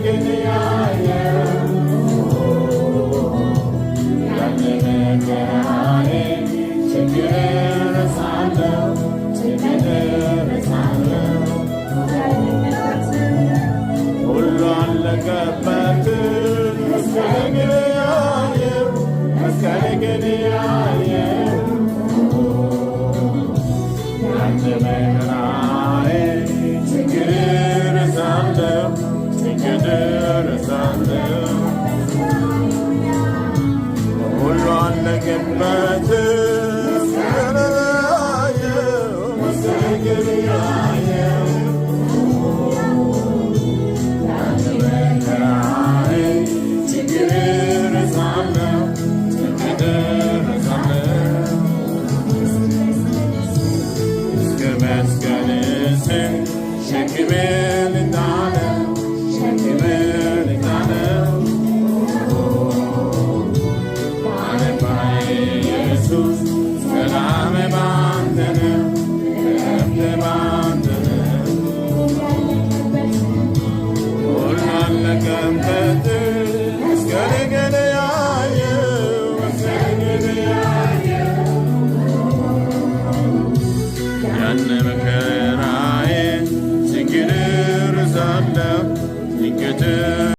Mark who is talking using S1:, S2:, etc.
S1: ግን ያየው ያን መከራዬ ችግር ረሳለሁ ችግር ረሳለሁ ሁሉ አለቀበት መስቀል ግን ያየው መስቀል ግን ያየው ያን መከራዬ ችግር ረሳለሁ ችግር ረሳለሁ ሁሉ አለቀበት መስቀል ያየው መስቀል ግን ያየው ያን መከራዬ ችግር ረሳለሁ ችግር ረሳለሁ እስከ መስቀል ስር ሸክሜን ጣለው ሸክሜን ጣለው ባለባዬ ኢየሱስ ሰላም ባንተ ነው እረፍት ባንተ ነው ሁሉ አለቀበት መስቀል ግን ያየው መስቀል ግን ያየው ያን መከራዬ ችግር ረሳለሁ ችግር